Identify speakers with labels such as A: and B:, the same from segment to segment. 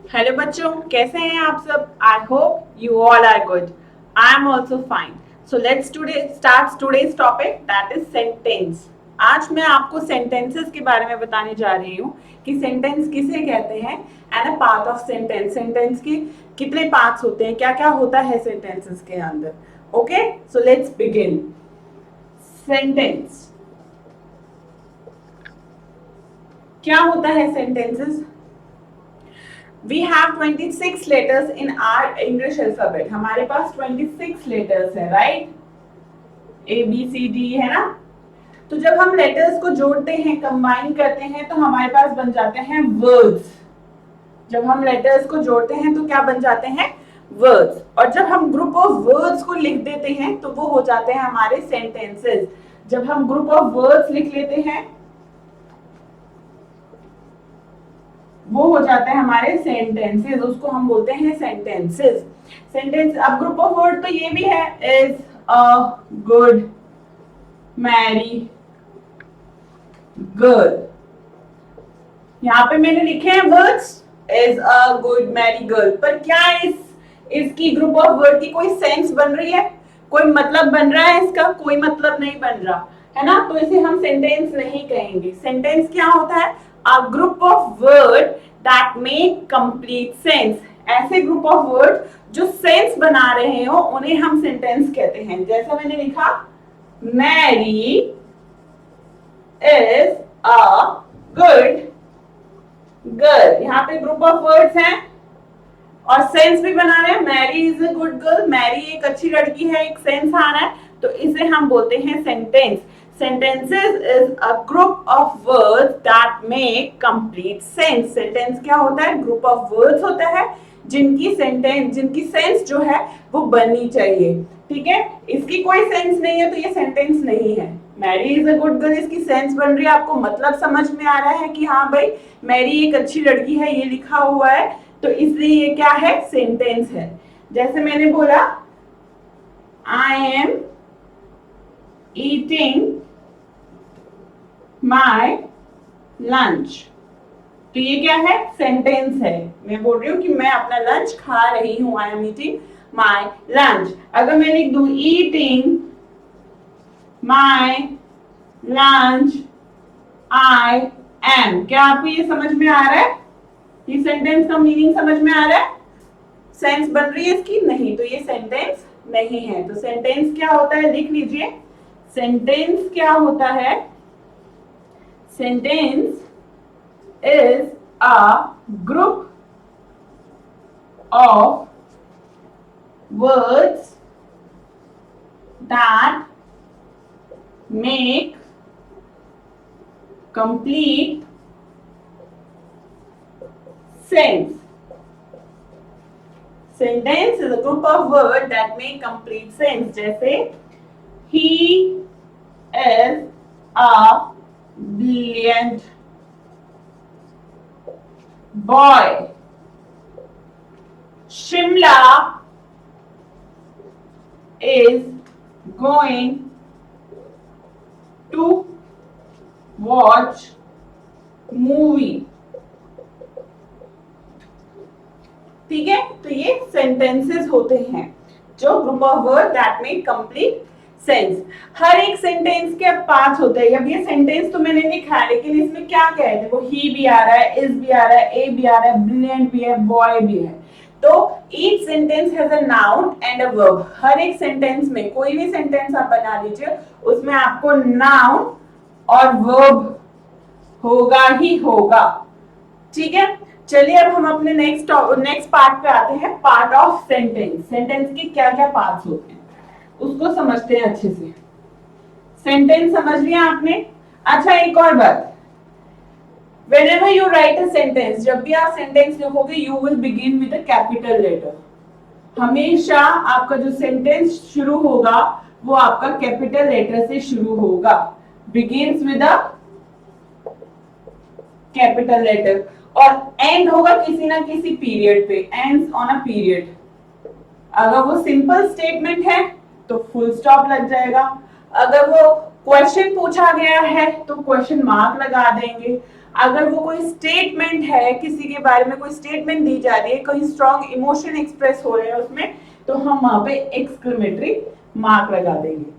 A: Hello बच्चों, कैसे हैं आप सब? I hope you all are good. I am also fine. So let's today start today's topic, that is sentence. आज मैं आपको सेंटेंसेस के बारे में बताने जा रही हूँ कि सेंटेंस किसे कहते हैं and a part of sentence. Sentence के कितने पार्ट्स होते हैं, क्या क्या होता है सेंटेंसेस के अंदर। Okay, so let's begin. Sentence क्या होता है? Sentences, we have 26 letters in our English alphabet। हमारे पास 26 letters है, राइट? ए बी सी डी है ना। तो जब हम लेटर्स को जोड़ते हैं, कंबाइन करते हैं, तो हमारे पास बन जाते हैं वर्ड्स। जब हम लेटर्स को जोड़ते हैं तो क्या बन जाते हैं? वर्ड्स। और जब हम ग्रुप ऑफ वर्ड्स को लिख देते हैं तो वो हो जाते हैं हमारे सेंटेंसेस। जब हम ग्रुप ऑफ वर्ड्स लिख लेते हैं वो हो जाते हैं हमारे सेंटेंसेस, उसको हम बोलते हैं सेंटेंसेस। सेंटेंस, अब ग्रुप ऑफ वर्ड तो ये भी है, is a good Mary girl. यहाँ पे मैंने लिखे हैं words, is a good Mary girl, पर क्या इसकी ग्रुप ऑफ वर्ड की कोई सेंस बन रही है? कोई मतलब बन रहा है इसका? कोई मतलब नहीं बन रहा है ना, तो इसे हम सेंटेंस नहीं कहेंगे। सेंटेंस क्या होता है? A group of word that make complete sense. ऐसे ग्रुप ऑफ वर्ड जो सेंस बना रहे हो उन्हें हम सेंटेंस कहते हैं। जैसा मैंने लिखा, Mary is a good girl. यहाँ पे ग्रुप ऑफ वर्ड्स हैं और सेंस भी बना रहे हैं। Mary is a good girl, Mary एक अच्छी लड़की है, एक सेंस आ रहा है, तो इसे हम बोलते हैं sentence. Sentences is a group of words that make complete sense. Sentence क्या होता है? ग्रुप ऑफ वर्ड्स होता है जिनकी सेंस जो है वो बननी चाहिए। ठीक है, इसकी कोई सेंस नहीं है तो ये सेंटेंस नहीं है। Mary is a good girl, इसकी सेंस बन रही है, आपको मतलब समझ में आ रहा है कि हाँ भाई मैरी एक अच्छी लड़की है, ये लिखा हुआ है, तो इसलिए ये क्या है? सेंटेंस है। जैसे मैंने बोला, I am eating my lunch, तो ये क्या है? सेंटेंस है। मैं बोल रही हूँ कि मैं अपना लंच खा रही हूँ, I am eating my lunch. अगर मैं लिख दू eating my lunch I am, क्या आपको ये समझ में आ रहा है? ये सेंटेंस का मीनिंग समझ में आ रहा है? सेंस बन रही है इसकी? नहीं, तो ये सेंटेंस नहीं है। तो सेंटेंस क्या होता है? लिख लीजिए, सेंटेंस क्या होता है? Sentence is a group of words that make complete sense. Sentence is a group of words that make complete sense. जैसे he is a brilliant boy. Shimla is going to watch movie. ठीक है, तो ये sentences होते हैं जो group of word that make complete sense. हर एक सेंटेंस के पार्ट्स होते हैं। अब ये सेंटेंस तो मैंने लिखा है, लेकिन इसमें क्या क्या है? देखो, ही भी आ रहा है, इज भी आ रहा है, ए भी आ रहा है, ब्रिलियंट भी है, बॉय भी है। तो each sentence has a noun and a verb. हर एक सेंटेंस में, कोई भी सेंटेंस आप बना लीजिए, उसमें आपको नाउन और वर्ब होगा ही होगा। ठीक है, चलिए अब हम अपने नेक्स्ट पार्ट पे आते हैं, पार्ट ऑफ सेंटेंस। सेंटेंस के क्या क्या पार्ट्स होते हैं उसको समझते हैं अच्छे से। सेंटेंस समझ लिया आपने? अच्छा, एक और बात, whenever you write a sentence, जब भी आप सेंटेंस लिखोगे, you will begin with a capital letter। हमेशा आपका जो सेंटेंस शुरू होगा वो आपका कैपिटल लेटर से शुरू होगा। begins with a capital letter, और एंड होगा किसी ना किसी पीरियड पे, एंड्स ऑन अ पीरियड। अगर वो सिंपल स्टेटमेंट है तो फुल स्टॉप लग जाएगा। अगर वो क्वेश्चन पूछा गया है तो क्वेश्चन मार्क लगा देंगे। अगर वो कोई स्टेटमेंट है, किसी के बारे में कोई स्टेटमेंट दी जा रही है, कोई स्ट्रॉन्ग इमोशन एक्सप्रेस हो रहे हैं उसमें, तो हम वहां पे एक्सक्लेमेटरी मार्क लगा देंगे।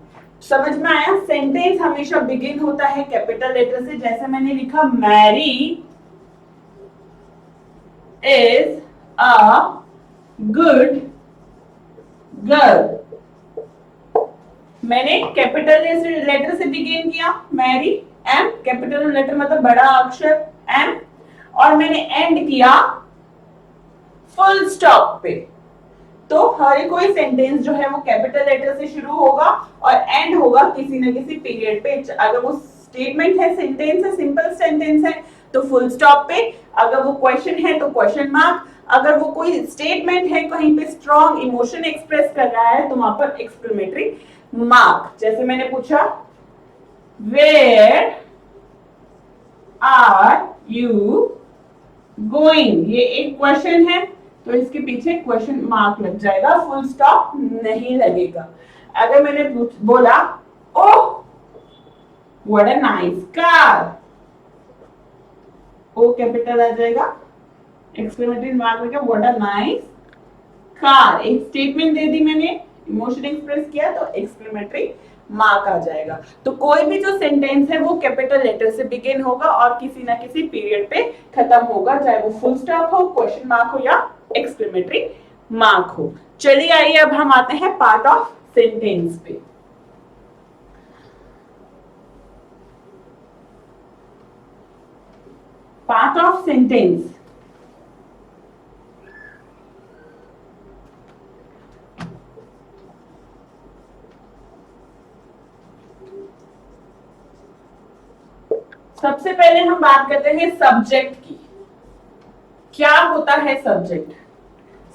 A: समझ में आया? सेंटेंस हमेशा बिगिन होता है कैपिटल लेटर से, जैसे मैंने लिखा Mary is a good girl. मैंने कैपिटल लेटर से बिगिन किया, मैरी, एम, कैपिटल लेटर मतलब बड़ा अक्षर एम, और मैंने एंड किया फुल स्टॉप पे। तो हर कोई सेंटेंस जो है वो कैपिटल लेटर से शुरू होगा और एंड होगा किसी न किसी पीरियड पे। अगर वो स्टेटमेंट है, सेंटेंस है, सिंपल सेंटेंस है तो फुल स्टॉप पे, अगर वो क्वेश्चन है तो क्वेश्चन मार्क, अगर वो कोई स्टेटमेंट है कहीं पे स्ट्रॉन्ग इमोशन एक्सप्रेस कर रहा है तो वहां पर एक्सक्लेमेटरी मार्क। जैसे मैंने पूछा वेयर आर यू गोइंग, ये एक क्वेश्चन है तो इसके पीछे क्वेश्चन मार्क लग जाएगा, फुल स्टॉप नहीं लगेगा। अगर मैंने बोला oh what a nice car, O capital आ जाएगा, एक्सक्लेमेटरी मार्क लगा, व्हाट अ नाइस कार। एक स्टेटमेंट दे दी मैंने, इमोशन एक्सप्रेस किया तो एक्सक्लेमेटरी मार्क आ जाएगा। तो कोई भी जो सेंटेंस है वो कैपिटल लेटर से बिगिन होगा और किसी ना किसी पीरियड पे खत्म होगा, चाहे वो फुल स्टॉप हो, क्वेश्चन मार्क हो या एक्सक्लेमेटरी मार्क हो। चलिए आइए अब हम आते हैं पार्ट ऑफ सेंटेंस पे। पार्ट ऑफ सेंटेंस, सबसे पहले हम बात करते हैं सब्जेक्ट की। क्या होता है सब्जेक्ट?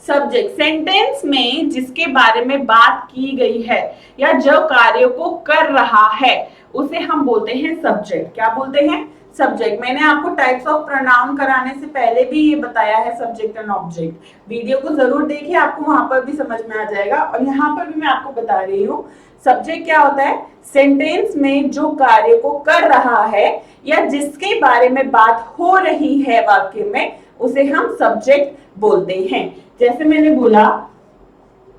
A: सब्जेक्ट सेंटेंस में जिसके बारे में बात की गई है या जो कार्य को कर रहा है उसे हम बोलते हैं सब्जेक्ट। क्या बोलते हैं? सब्जेक्ट। मैंने आपको टाइप्स ऑफ प्रोनाउन कराने से पहले भी ये बताया है, सब्जेक्ट एंड ऑब्जेक्ट। वीडियो को जरूर देखिए, आपको वहां पर भी समझ में आ जाएगा। और यहाँ पर भी मैं आपको बता रही हूँ सब्जेक्ट क्या होता है। सेंटेंस में जो कार्य को कर रहा है या जिसके बारे में बात हो रही है वाक्य में, उसे हम सब्जेक्ट बोलते हैं। जैसे मैंने बोला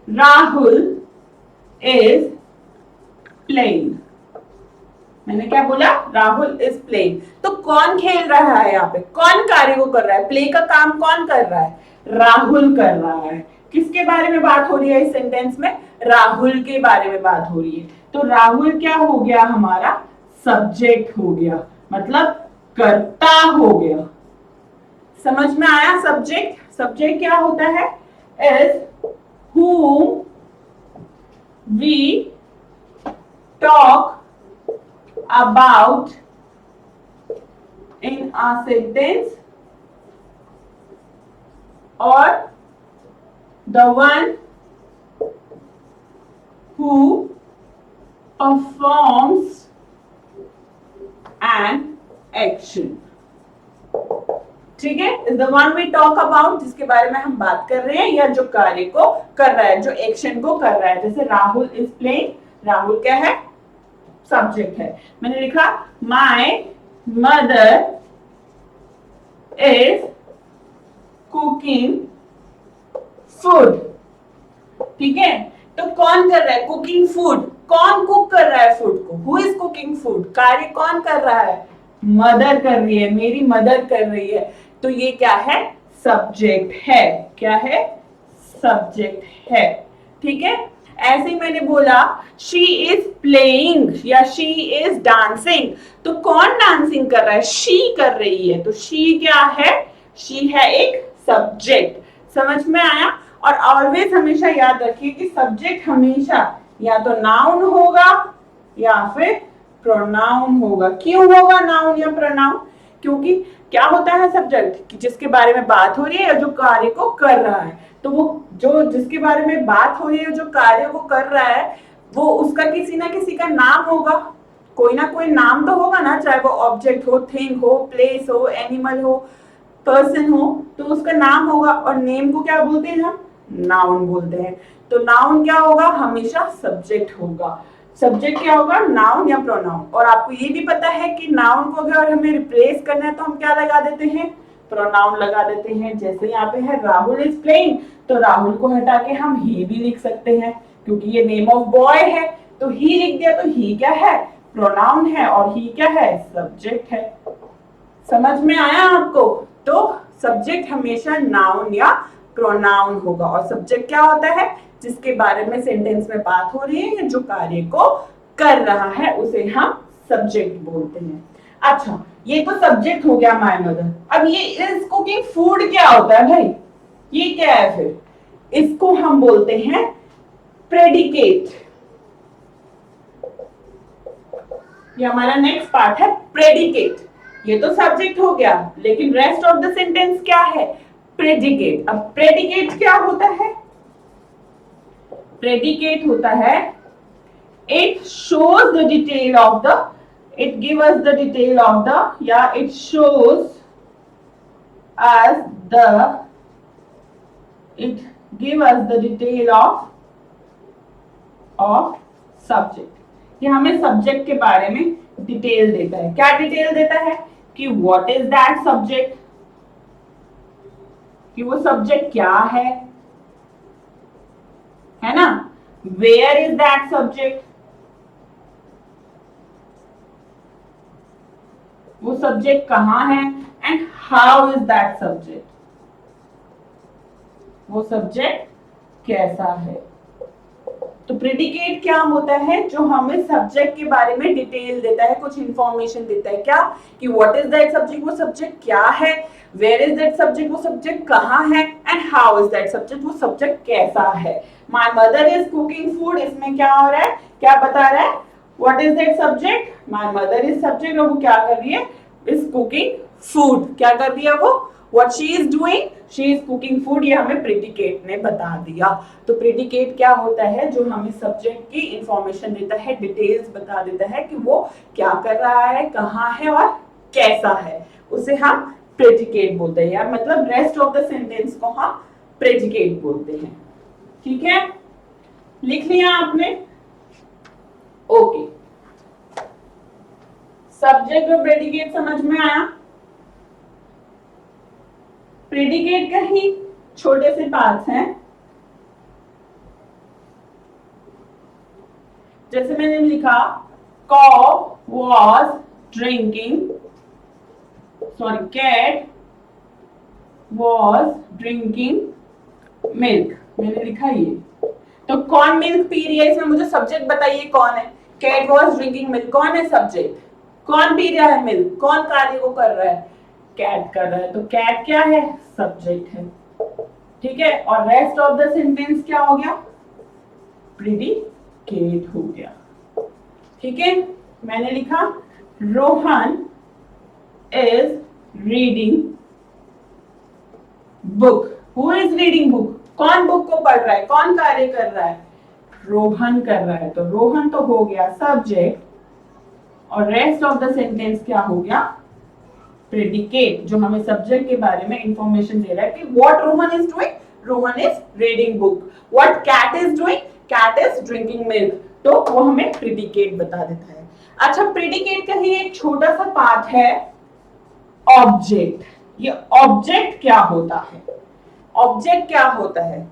A: राहुल इज प्लेइंग, मैंने क्या बोला? Rahul is playing. तो कौन खेल रहा है यहाँ पे? कौन कार्य को कर रहा है? प्ले का काम कौन कर रहा है? राहुल कर रहा है। किसके बारे में बात हो रही है इस सेंटेंस में? राहुल के बारे में बात हो रही है। तो राहुल क्या हो गया? हमारा सब्जेक्ट हो गया, मतलब कर्ता हो गया। समझ में आया? सब्जेक्ट, सब्जेक्ट क्या होता है? Is whom we talk about in a sentence, or the one who performs an action। ठीक है, is the one we talk about, जिसके बारे में हम बात कर रहे हैं या जो कार्य को कर रहा है, जो एक्शन को कर रहा है। जैसे राहुल इज प्लेइंग, राहुल क्या है? सब्जेक्ट है। मैंने लिखा my mother is cooking food. ठीक है, तो कौन कर रहा है कुकिंग फूड? कौन कुक कर रहा है फूड को? Who is cooking food? कार्य कौन कर रहा है? मदर कर रही है, मेरी मदर कर रही है। तो ये क्या है? सब्जेक्ट है। क्या है? सब्जेक्ट है। ठीक है, ऐसे ही मैंने बोला शी इज प्लेइंग या शी इज डांसिंग, तो कौन डांसिंग कर रहा है? शी कर रही है। तो शी क्या है? शी है एक सब्जेक्ट। समझ में आया? और ऑलवेज हमेशा याद रखिए कि सब्जेक्ट हमेशा या तो नाउन होगा या फिर प्रोनाउन होगा। क्यों होगा नाउन या प्रोनाउन? क्योंकि क्या होता है सब्जेक्ट? जिसके बारे में बात हो रही है या जो कार्य को कर रहा है। तो वो जो जिसके बारे में बात हो रही है, जो कार्य को कर रहा है, वो उसका किसी ना किसी का नाम होगा। कोई ना कोई नाम तो होगा ना, चाहे वो ऑब्जेक्ट हो, थिंग हो, प्लेस हो, एनिमल हो, पर्सन हो, तो उसका नाम होगा। और नेम को क्या बोलते हैं हम? नाउन बोलते हैं। तो नाउन क्या होगा? हमेशा सब्जेक्ट होगा। सब्जेक्ट क्या होगा, नाउन या प्रोनाउन। और आपको ये भी पता है कि नाउन को अगर हमें रिप्लेस करना है तो हम क्या लगा देते हैं, प्रोनाउन लगा देते हैं। जैसे यहाँ पे है राहुल इज प्लेइंग, तो राहुल को हटा के हम ही भी लिख सकते हैं, क्योंकि ये नेम ऑफ बॉय है तो ही लिख दिया, तो ही क्या है, प्रोनाउन है, और ही क्या है, सब्जेक्ट है। समझ में आया आपको? तो सब्जेक्ट हमेशा नाउन या प्रोनाउन होगा, और सब्जेक्ट क्या होता है, जिसके बारे में सेंटेंस में बात हो रही है या जो कार्य को कर रहा है उसे हम सब्जेक्ट बोलते हैं। अच्छा, ये तो सब्जेक्ट हो गया माय मदर। अब ये इज कुकिंग फूड क्या होता है भाई, ये क्या है फिर? इसको हम बोलते हैं प्रेडिकेट। ये हमारा नेक्स्ट पार्ट है, प्रेडिकेट। ये तो सब्जेक्ट हो गया, लेकिन रेस्ट ऑफ द सेंटेंस क्या है, प्रेडिकेट। अब प्रेडिकेट क्या होता है? प्रेडिकेट होता है, it shows the detail of the, it gives us the detail of the, या it shows us the, it give us the detail of subject। ये हमें सब्जेक्ट के बारे में डिटेल देता है। क्या डिटेल देता है? कि व्हाट इज दैट सब्जेक्ट, कि वो सब्जेक्ट क्या है ना? वेयर इज दैट सब्जेक्ट, वो सब्जेक्ट कहां है, and how is that subject, वो सब्जेक्ट कैसा है। तो प्रेडिकेट क्या होता है? जो हमें सब्जेक्ट के बारे में डिटेल देता है, कुछ इंफॉर्मेशन देता है। क्या? कि व्हाट इज दैट सब्जेक्ट, वो सब्जेक्ट क्या है, वेयर इज दैट सब्जेक्ट, वो सब्जेक्ट कहाँ है, and how is that subject, वो सब्जेक्ट कैसा है। My mother is cooking food, इसमें क्या हो रहा है, क्या बता रहा है, what is that subject, my mother is subject, और वो क्या कर रही है, इज कुकिंग फूड। क्या कर रही है वो, What she is doing? She is cooking food। ये हमें प्रेडिकेट ने बता दिया। तो प्रेडिकेट क्या होता है? जो हमें सब्जेक्ट की इंफॉर्मेशन देता है, डिटेल्स बता देता है कि वो क्या कर रहा है, कहाँ है और कैसा है, उसे हम प्रेडिकेट बोलते हैं। या मतलब रेस्ट ऑफ द सेंटेंस को हम प्रेडिकेट बोलते हैं। ठीक है, लिख लिया आपने? ओके, सब्जेक्ट और प्रेडिकेट समझ में आया? प्रेडिकेट का ही छोटे से पार्ट्स हैं। जैसे मैंने लिखा, cow was drinking, sorry cat was drinking milk, मैंने लिखा ये। तो कौन मिल्क पी रही है, इसमें मुझे सब्जेक्ट बताइए कौन है। कैट वॉज ड्रिंकिंग मिल्क, कौन है सब्जेक्ट, कौन पी रहा है मिल्क, कौन कार्य को कर रहा है, कैट कर रहा है। तो कैट क्या है, सब्जेक्ट है। ठीक है, और रेस्ट ऑफ द सेंटेंस क्या हो गया, प्रेडिकेट हो गया। ठीक है, मैंने लिखा Rohan is reading book. Who is reading book, कौन बुक को पढ़ रहा है, कौन कार्य कर रहा है, रोहन कर रहा है। तो रोहन तो हो गया सब्जेक्ट, और रेस्ट ऑफ द सेंटेंस क्या हो गया, प्रेडिकेट, जो हमें सब्जेक्ट के बारे में इंफॉर्मेशन दे रहा है कि what Rohan is doing, Rohan is reading book. What cat is doing, cat is drinking milk. तो वो हमें प्रेडिकेट बता देता है। अच्छा, प्रेडिकेट का ही एक छोटा सा पार्ट है ऑब्जेक्ट। ये ऑब्जेक्ट क्या होता है, ऑब्जेक्ट क्या होता है,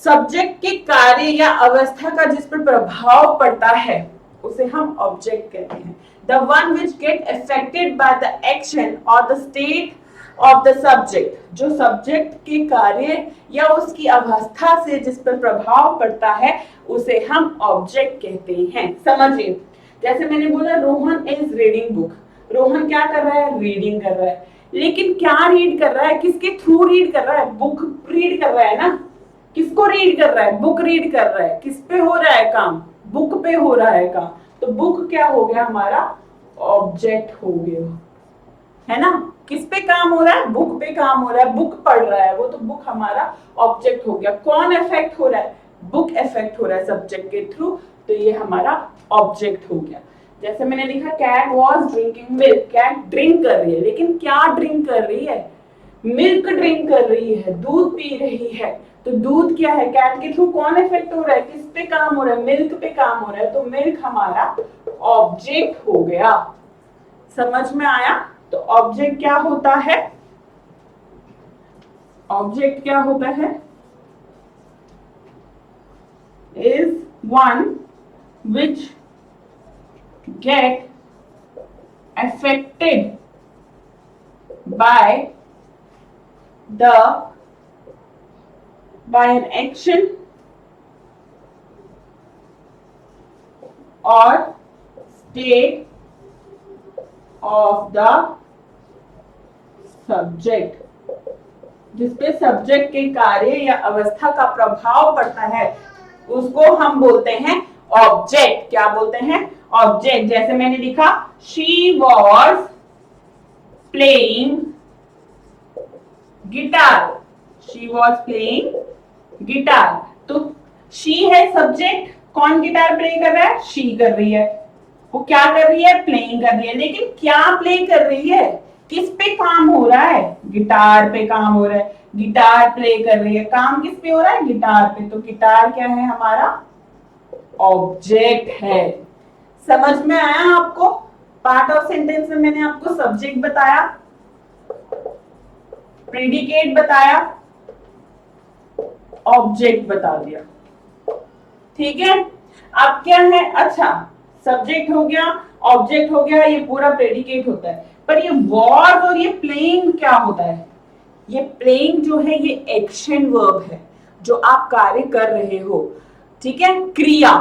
A: सब्जेक्ट के कार्य या अवस्था का जिस पर प्रभाव पड़ता है उसे हम ऑब्जेक्ट कहते हैं। The one which get affected by the action or the state of the subject, जो सब्जेक्ट के कार्य या उसकी अवस्था से जिस पर प्रभाव पड़ता है उसे हम ऑब्जेक्ट कहते हैं। समझिए, जैसे मैंने बोला Rohan is reading book, Rohan क्या कर रहा है, रीडिंग कर रहा है। लेकिन क्या रीड कर रहा है, किसके थ्रू रीड कर रहा है, बुक रीड कर रहा है ना। किसको रीड कर रहा है, बुक रीड कर रहा है। किस पे हो रहा है काम, बुक पे हो रहा है काम। तो बुक क्या हो गया, हमारा ऑब्जेक्ट हो गया, है ना। किस पे काम हो रहा है, बुक पे काम हो रहा है, बुक पढ़ रहा है वो, तो बुक हमारा ऑब्जेक्ट हो गया। कौन इफेक्ट हो रहा है, बुक इफेक्ट हो रहा है सब्जेक्ट के थ्रू, तो ये हमारा ऑब्जेक्ट हो गया। जैसे मैंने लिखा cat was drinking milk, cat drink कर रही है, लेकिन क्या ड्रिंक कर रही है, मिल्क ड्रिंक कर रही है, दूध पी रही है, तो दूध क्या है, कैट के थ्रू कौन इफेक्ट हो रहा है, किस पे काम हो रहा है, मिल्क पे काम हो रहा है, तो मिल्क हमारा ऑब्जेक्ट हो गया। समझ में आया? तो ऑब्जेक्ट क्या होता है, ऑब्जेक्ट क्या होता है, is one which get affected by an action or state of the subject, जिसपे सब्जेक्ट के कार्य या अवस्था का प्रभाव पड़ता है उसको हम बोलते हैं ऑब्जेक्ट। क्या बोलते हैं? ऑब्जेक्ट। जैसे मैंने लिखा she was playing guitar, she was playing guitar, तो शी है सब्जेक्ट, कौन गिटार प्ले कर रहा है, शी कर रही है, वो क्या कर रही है, प्लेइंग कर रही है, लेकिन क्या प्ले कर रही है, किस पे काम हो रहा है, गिटार पे काम हो रहा है, गिटार प्ले कर रही है, काम किस पे हो रहा है, गिटार पे, तो गिटार क्या है, हमारा ऑब्जेक्ट है। समझ में आया आपको? पार्ट ऑफ सेंटेंस में मैंने आपको सब्जेक्ट बताया, प्रेडिकेट बताया, ऑब्जेक्ट बता दिया, ठीक है। अब क्या है, अच्छा सब्जेक्ट हो गया, ऑब्जेक्ट हो गया, ये पूरा प्रेडिकेट होता है, पर ये वॉज और ये प्लेइंग क्या होता है, ये प्लेइंग जो है ये एक्शन वर्ब है, जो आप कार्य कर रहे हो, ठीक है, क्रिया,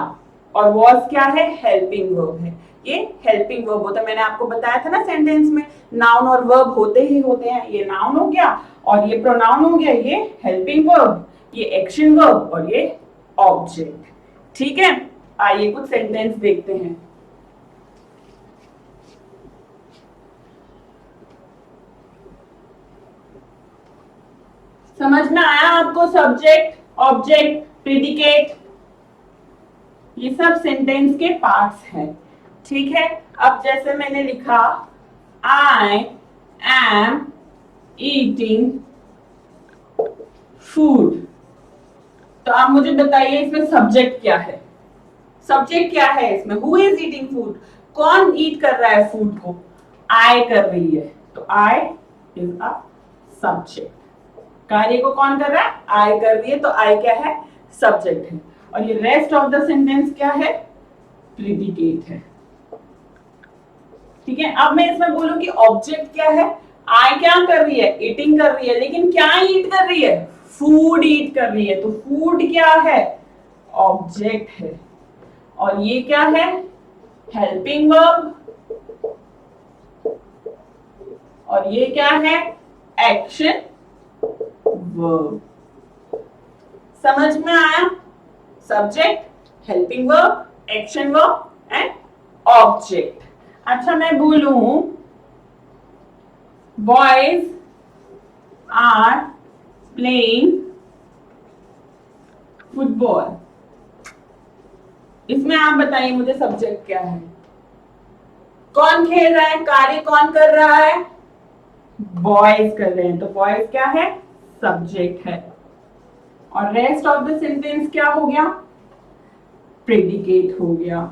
A: और वॉज क्या है, हेल्पिंग वर्ब है, ये हेल्पिंग वर्ब होता है। मैंने आपको बताया था ना सेंटेंस में नाउन और वर्ब होते ही होते हैं, ये नाउन हो गया और ये प्रोनाउन हो गया, ये हेल्पिंग वर्ब, ये एक्शन वर्ब और ये ऑब्जेक्ट, ठीक है। आइए कुछ सेंटेंस देखते हैं। समझ में आया आपको? सब्जेक्ट, ऑब्जेक्ट, प्रेडिकेट, ये सब सेंटेंस के पार्ट्स हैं, ठीक है। अब जैसे मैंने लिखा आई एम ईटिंग फूड, तो आप मुझे बताइए इसमें सब्जेक्ट क्या है, सब्जेक्ट क्या है इसमें, हु इज ईटिंग फूड, कौन ईट कर रहा है फूड को, आई कर रही है, तो आई इज अ सब्जेक्ट, कार्य को कौन कर रहा है, आई कर रही है, तो आई क्या है, सब्जेक्ट है, और ये रेस्ट ऑफ द सेंटेंस क्या है, प्रेडिकेट है, ठीक है। अब मैं इसमें बोलूं कि ऑब्जेक्ट क्या है, आई क्या कर रही है, ईटिंग कर रही है, लेकिन क्या ईट कर रही है, फूड ईट कर रही है, तो फूड क्या है, ऑब्जेक्ट है, और ये क्या है, हेल्पिंग वर्ब, और ये क्या है, एक्शन वर्ब। समझ में आया? Subject, helping verb, action verb and object. अच्छा मैं बोलूं बॉयज आर प्लेइंग फुटबॉल, इसमें आप बताइए मुझे सब्जेक्ट क्या है, कौन खेल रहा है, कार्य कौन कर रहा है, बॉयज कर रहे हैं, तो बॉयज क्या है, सब्जेक्ट है, और रेस्ट ऑफ द सेंटेंस क्या हो गया, प्रेडिकेट हो गया।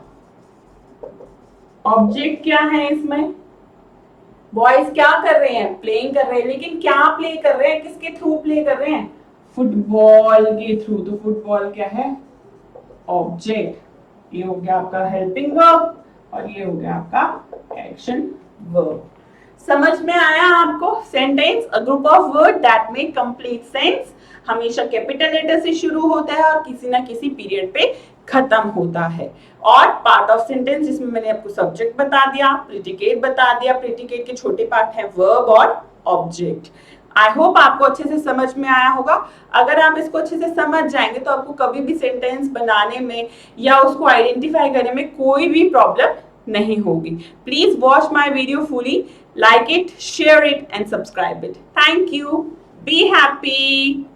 A: ऑब्जेक्ट क्या है इसमें, बॉयज क्या कर रहे हैं, प्लेइंग कर रहे हैं, लेकिन क्या प्ले कर रहे हैं, किसके थ्रू प्ले कर रहे हैं, फुटबॉल के थ्रू, तो फुटबॉल क्या है, ऑब्जेक्ट, ये हो गया आपका हेल्पिंग वर्ब और ये हो गया आपका एक्शन वर्ब। समझ में आया आपको? Sentence a group of word that make complete sense, हमेशा कैपिटल लेटर से शुरू होता है और किसी ना किसी पीरियड पे खत्म होता है। और पार्ट ऑफ सेंटेंस जिसमें मैंने आपको सब्जेक्ट बता दिया, प्रेडिकेट बता दिया, प्रेडिकेट के छोटे पार्ट हैं वर्ब और ऑब्जेक्ट। आई होप आपको अच्छे से समझ में आया होगा। अगर आप इसको अच्छे से समझ जाएंगे तो आपको कभी भी सेंटेंस बनाने में या उसको आइडेंटिफाई करने में कोई भी प्रॉब्लम नहीं होगी। Please watch my video fully, like it, share it and subscribe it. Thank you. Be happy.